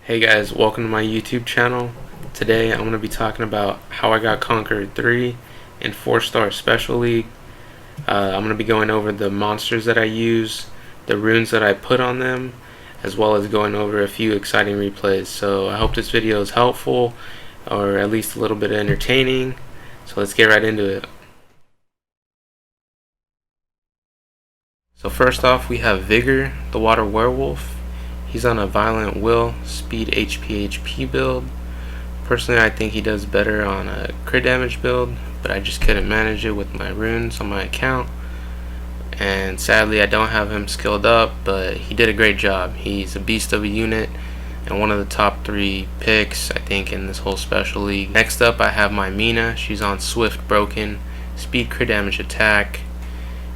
Hey guys, welcome to my YouTube channel. Today I'm going to be talking about how I got Conqueror 3 in 4-star Special League. I'm going to be going over the monsters that I use, the runes that I put on them, as well as going over a few exciting replays. So I hope this video is helpful, or at least a little bit entertaining. So let's get right into it. So first off, we have Vigor, the Water Werewolf. He's on a Violent Will, Speed HP build. Personally, I think he does better on a crit damage build, but I just couldn't manage it with my runes on my account. And sadly, I don't have him skilled up, but he did a great job. He's a beast of a unit and one of the top 3 picks, I think, in this whole Special League. Next up, I have my Mina. She's on Swift Broken, Speed Crit Damage Attack.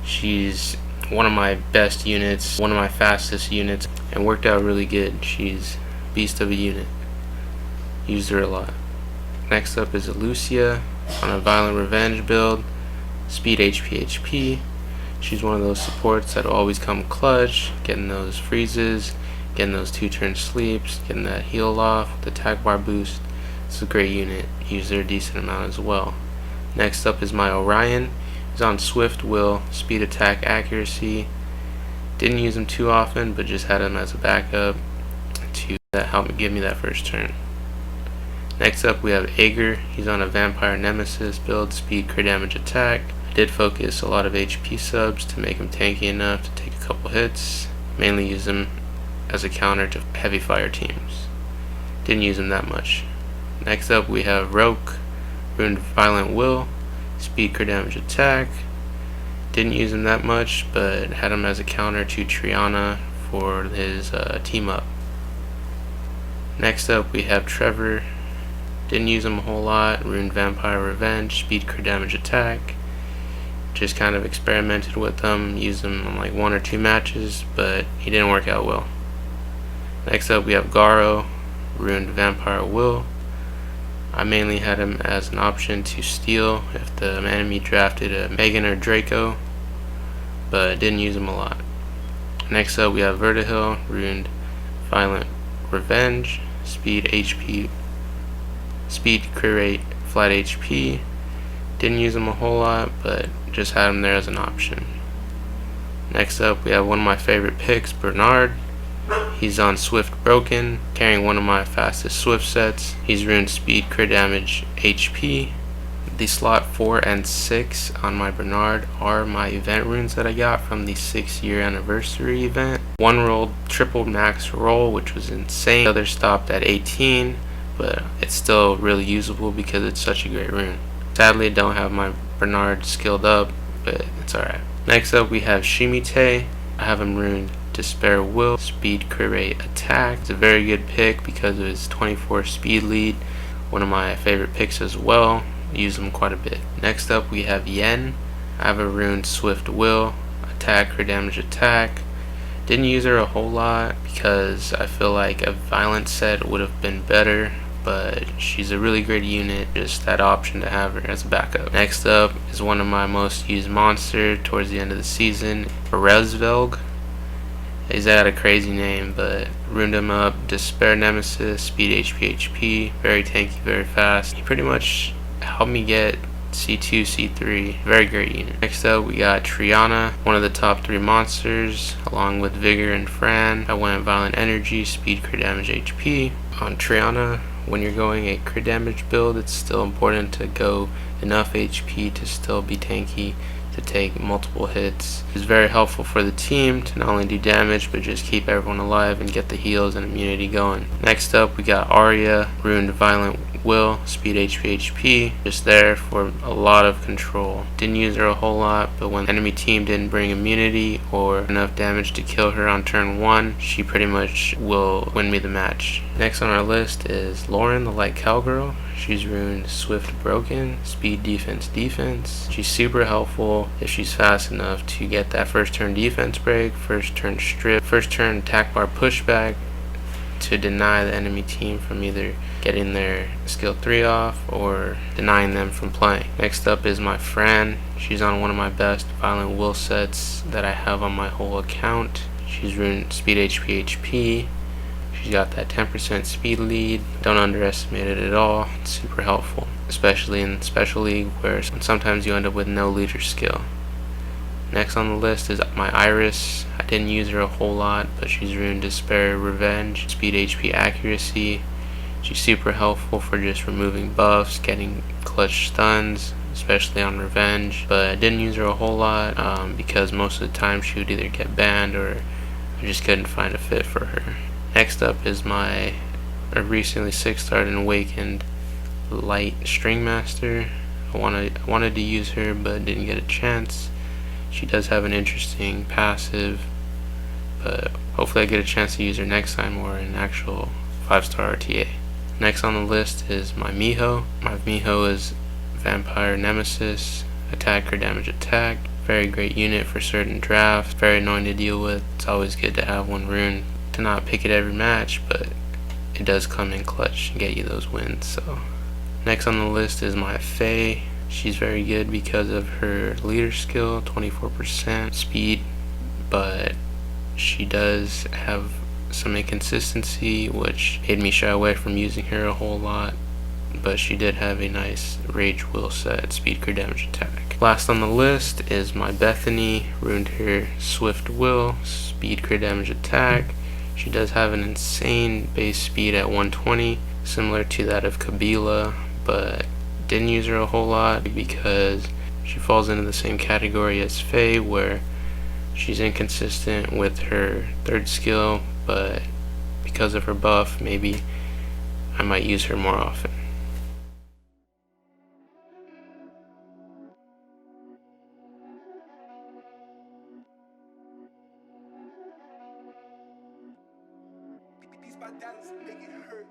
She's one of my best units, one of my fastest units, and worked out really good. She's beast of a unit. Used her a lot. Next up is Lucia on a Violent Revenge build, Speed HP. She's one of those supports that always come clutch, getting those freezes, getting those 2-turn sleeps, getting that heal off with the attack bar boost. It's a great unit. Used her a decent amount as well. Next up is my Orion. He's on Swift Will, Speed Attack Accuracy. Didn't use him too often, but just had him as a backup to help me give me that first turn. Next up we have Aegir. He's on a Vampire Nemesis build, Speed Crit Damage Attack. I did focus a lot of HP subs to make him tanky enough to take a couple hits. Mainly use him as a counter to heavy fire teams. Didn't use him that much. Next up we have Roke, Rune Violent Will, Speed Crit Damage Attack. Didn't use him that much, but had him as a counter to Triana for his team up. Next up we have Trevor. Didn't use him a whole lot. Rune Vampire Revenge, Speed Crit Damage Attack. Just kind of experimented with him, used him on like 1 or 2 matches, but he didn't work out well. Next up we have Garo, Rune Vampire Will. I mainly had him as an option to steal if the enemy drafted a Megan or Draco, but didn't use him a lot. Next up we have Vertihil, Runed Violent Revenge, Speed Crit Rate, Flat HP. Didn't use him a whole lot, but just had him there as an option. Next up we have one of my favorite picks, Bernard. He's on Swift Broken, carrying one of my fastest Swift sets. He's runed Speed Crit Damage HP. The slot 4 and 6 on my Bernard are my event runes that I got from the 6-year anniversary event. One rolled triple max roll, which was insane. The other stopped at 18, but it's still really usable because it's such a great rune. Sadly, I don't have my Bernard skilled up, but it's alright. Next up we have Shimite. I have him runed Despair Will, Speed Crit Rate Attack. It's a very good pick because of his 24 speed lead. One of my favorite picks as well. Use him quite a bit. Next up we have Yen. I have a runed Swift Will, Attack Crit Damage Attack. Didn't use her a whole lot because I feel like a Violent set would have been better, but she's a really great unit, just that option to have her as a backup. Next up is one of my most used monsters towards the end of the season, Resvelg. He's got a crazy name, but runed him up, Despair Nemesis, Speed HP, very tanky, very fast. He pretty much helped me get C2, C3, very great unit. Next up we got Triana, one of the top 3 monsters, along with Vigor and Fran. I went Violent Energy, Speed Crit Damage HP. On Triana, when you're going a crit damage build, it's still important to go enough HP to still be tanky, to take multiple hits. It's very helpful for the team to not only do damage but just keep everyone alive and get the heals and immunity going. Next up we got Arya, Runed Violent Will, Speed HP, just there for a lot of control. Didn't use her a whole lot, but when the enemy team didn't bring immunity or enough damage to kill her on turn 1, she pretty much will win me the match. Next on our list is Lauren, the Light Cowgirl. She's runed Swift Broken, Speed Defense. She's super helpful if she's fast enough to get that first turn defense break, first turn strip, first turn attack bar pushback to deny the enemy team from either getting their skill 3 off or denying them from playing. Next up is my Fran. She's on one of my best violent will sets that I have on my whole account. She's Rune speed HP. She's got that 10% speed lead. Don't underestimate it at all. It's super helpful, especially in Special League where sometimes you end up with no leader skill. Next on the list is my Iris. I didn't use her a whole lot, but she's Rune Despair Revenge, speed HP accuracy. She's super helpful for just removing buffs, getting clutch stuns, especially on Revenge. But I didn't use her a whole lot because most of the time she would either get banned or I just couldn't find a fit for her. Next up is my recently 6-starred and awakened Light String Master. I wanted to use her but didn't get a chance. She does have an interesting passive, but hopefully I get a chance to use her next time or in actual 5-star RTA. Next on the list is my Miho. My Miho is Vampire Nemesis, attacker damage attack. Very great unit for certain drafts, very annoying to deal with. It's always good to have one rune to not pick it every match, but it does come in clutch and get you those wins. So next on the list is my Faye. She's very good because of her leader skill, 24% speed, but she does have some inconsistency which made me shy away from using her a whole lot, but she did have a nice rage will set, speed crit damage attack. Last on the list is my Bethany, ruined her swift will, speed crit damage attack. She does have an insane base speed at 120, similar to that of Kabila, but didn't use her a whole lot because she falls into the same category as Faye where she's inconsistent with her 3rd skill, but because of her buff maybe I might use her more often. These my dollars make it hurt.